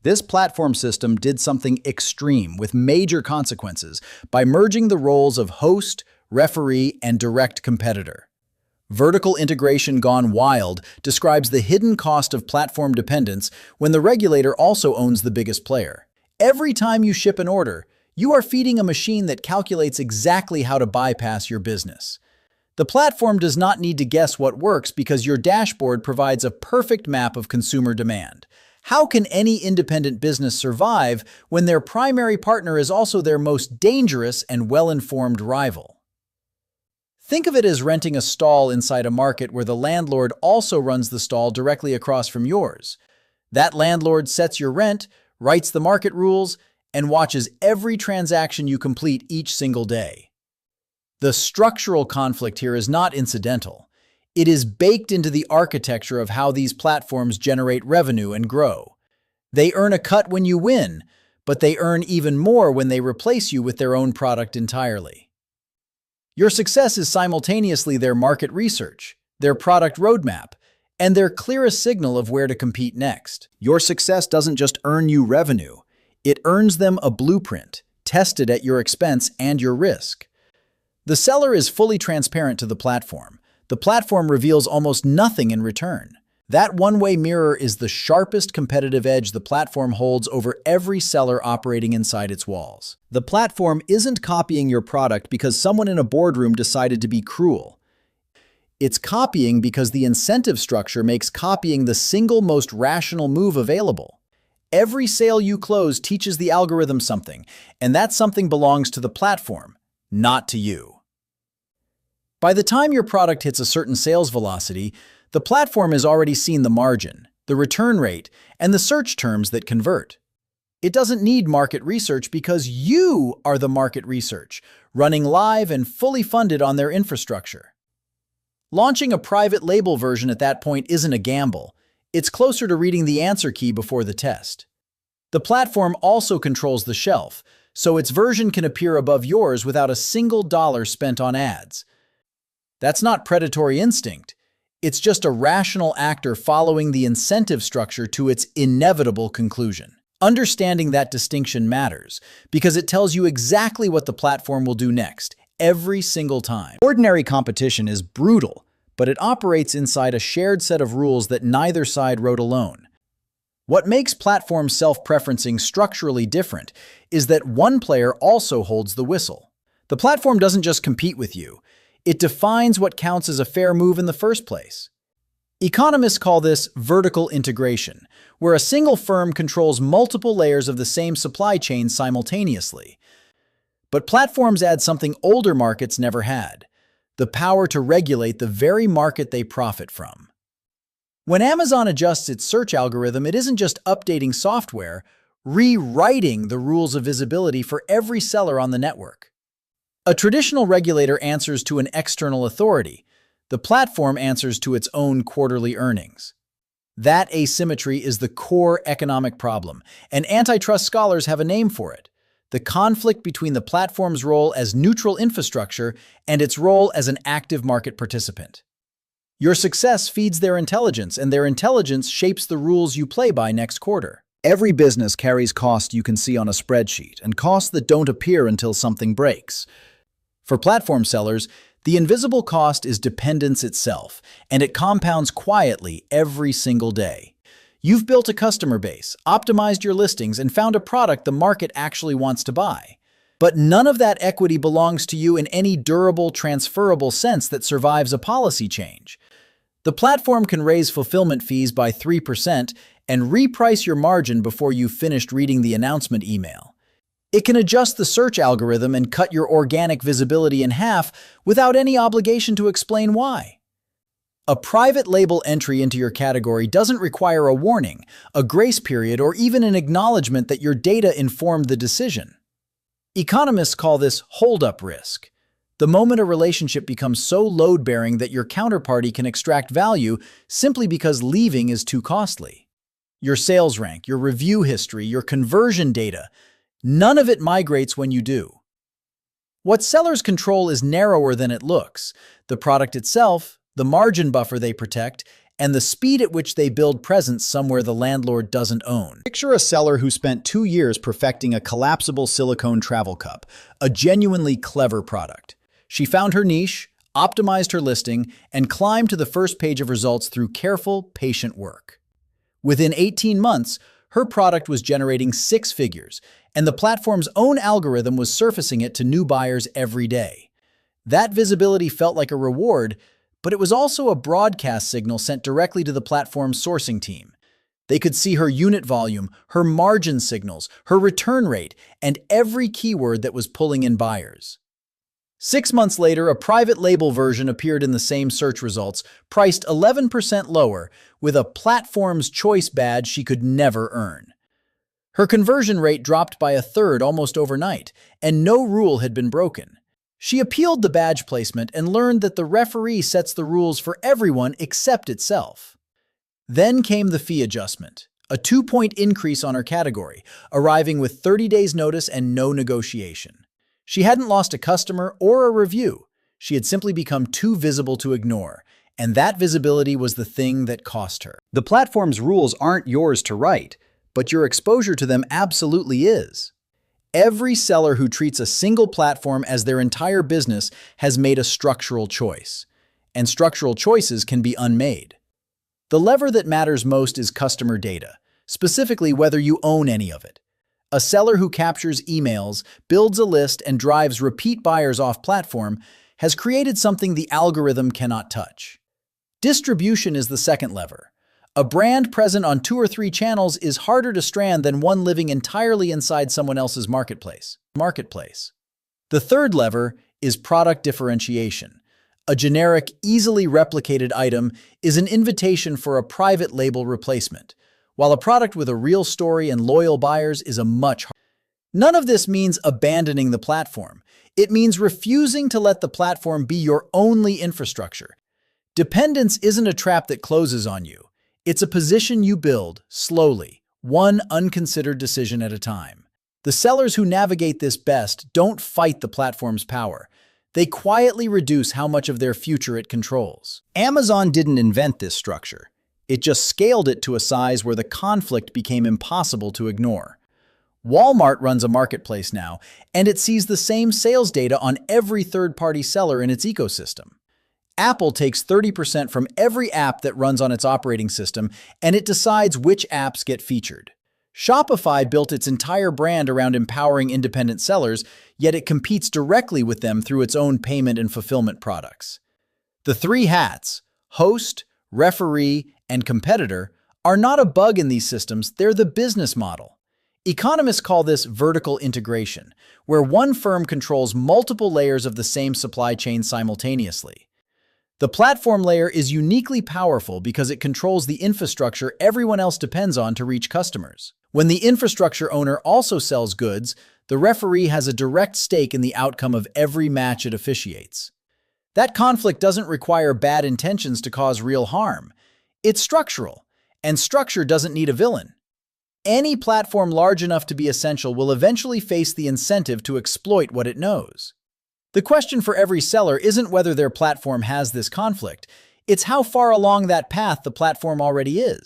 This platform system did something extreme with major consequences by merging the roles of host, referee, and direct competitor. Vertical integration gone wild describes the hidden cost of platform dependence when the regulator also owns the biggest player. Every time you ship an order, you are feeding a machine that calculates exactly how to bypass your business. The platform does not need to guess what works because your dashboard provides a perfect map of consumer demand. How can any independent business survive when their primary partner is also their most dangerous and well-informed rival? Think of it as renting a stall inside a market where the landlord also runs the stall directly across from yours. That landlord sets your rent, writes the market rules, and watches every transaction you complete each single day. The structural conflict here is not incidental. It is baked into the architecture of how these platforms generate revenue and grow. They earn a cut when you win, but they earn even more when they replace you with their own product entirely. Your success is simultaneously their market research, their product roadmap, and their clearest signal of where to compete next. Your success doesn't just earn you revenue, it earns them a blueprint, tested at your expense and your risk. The seller is fully transparent to the platform. The platform reveals almost nothing in return. That one-way mirror is the sharpest competitive edge the platform holds over every seller operating inside its walls. The platform isn't copying your product because someone in a boardroom decided to be cruel. It's copying because the incentive structure makes copying the single most rational move available. Every sale you close teaches the algorithm something, and that something belongs to the platform, not to you. By the time your product hits a certain sales velocity, the platform has already seen the margin, the return rate, and the search terms that convert. It doesn't need market research because you are the market research, running live and fully funded on their infrastructure. Launching a private label version at that point isn't a gamble. It's closer to reading the answer key before the test. The platform also controls the shelf, so its version can appear above yours without a single dollar spent on ads. That's not predatory instinct. It's just a rational actor following the incentive structure to its inevitable conclusion. Understanding that distinction matters because it tells you exactly what the platform will do next, every single time. Ordinary competition is brutal, but it operates inside a shared set of rules that neither side wrote alone. What makes platform self-preferencing structurally different is that one player also holds the whistle. The platform doesn't just compete with you. It defines what counts as a fair move in the first place. Economists call this vertical integration, where a single firm controls multiple layers of the same supply chain simultaneously. But platforms add something older markets never had: the power to regulate the very market they profit from. When Amazon adjusts its search algorithm, it isn't just updating software, rewriting the rules of visibility for every seller on the network. A traditional regulator answers to an external authority. The platform answers to its own quarterly earnings. That asymmetry is the core economic problem, and antitrust scholars have a name for it: the conflict between the platform's role as neutral infrastructure and its role as an active market participant. Your success feeds their intelligence, and their intelligence shapes the rules you play by next quarter. Every business carries costs you can see on a spreadsheet, and costs that don't appear until something breaks. For platform sellers, the invisible cost is dependence itself, and it compounds quietly every single day. You've built a customer base, optimized your listings, and found a product the market actually wants to buy. But none of that equity belongs to you in any durable, transferable sense that survives a policy change. The platform can raise fulfillment fees by 3% and reprice your margin before you've finished reading the announcement email. It can adjust the search algorithm and cut your organic visibility in half without any obligation to explain why. A private label entry into your category doesn't require a warning, a grace period, or even an acknowledgement that your data informed the decision. Economists call this hold-up risk. The moment a relationship becomes so load-bearing that your counterparty can extract value simply because leaving is too costly. Your sales rank, your review history, your conversion data — none of it migrates when you do. What sellers control is narrower than it looks: the product itself, the margin buffer they protect, and the speed at which they build presence somewhere the landlord doesn't own. Picture a seller who spent 2 years perfecting a collapsible silicone travel cup, a genuinely clever product. She found her niche, optimized her listing, and climbed to the first page of results through careful, patient work. Within 18 months, her product was generating 6 figures, and the platform's own algorithm was surfacing it to new buyers every day. That visibility felt like a reward, but it was also a broadcast signal sent directly to the platform's sourcing team. They could see her unit volume, her margin signals, her return rate, and every keyword that was pulling in buyers. 6 months later, a private label version appeared in the same search results, priced 11% lower, with a platform's choice badge she could never earn. Her conversion rate dropped by a third almost overnight, and no rule had been broken. She appealed the badge placement and learned that the referee sets the rules for everyone except itself. Then came the fee adjustment, a 2-point increase on her category, arriving with 30 days notice and no negotiation. She hadn't lost a customer or a review. She had simply become too visible to ignore, and that visibility was the thing that cost her. The platform's rules aren't yours to write, but your exposure to them absolutely is. Every seller who treats a single platform as their entire business has made a structural choice, and structural choices can be unmade. The lever that matters most is customer data, specifically whether you own any of it. A seller who captures emails, builds a list, and drives repeat buyers off platform has created something the algorithm cannot touch. Distribution is the second lever. A brand present on 2 or 3 channels is harder to strand than one living entirely inside someone else's marketplace. The third lever is product differentiation. A generic, easily replicated item is an invitation for a private label replacement, while a product with a real story and loyal buyers is a much harder. None of this means abandoning the platform. It means refusing to let the platform be your only infrastructure. Dependence isn't a trap that closes on you. It's a position you build, slowly, one unconsidered decision at a time. The sellers who navigate this best don't fight the platform's power. They quietly reduce how much of their future it controls. Amazon didn't invent this structure. It just scaled it to a size where the conflict became impossible to ignore. Walmart runs a marketplace now, and it sees the same sales data on every third-party seller in its ecosystem. Apple takes 30% from every app that runs on its operating system, and it decides which apps get featured. Shopify built its entire brand around empowering independent sellers, yet it competes directly with them through its own payment and fulfillment products. The 3 hats, host, referee, and competitor, are not a bug in these systems, they're the business model. Economists call this vertical integration, where one firm controls multiple layers of the same supply chain simultaneously. The platform layer is uniquely powerful because it controls the infrastructure everyone else depends on to reach customers. When the infrastructure owner also sells goods, the referee has a direct stake in the outcome of every match it officiates. That conflict doesn't require bad intentions to cause real harm. It's structural, and structure doesn't need a villain. Any platform large enough to be essential will eventually face the incentive to exploit what it knows. The question for every seller isn't whether their platform has this conflict, it's how far along that path the platform already is.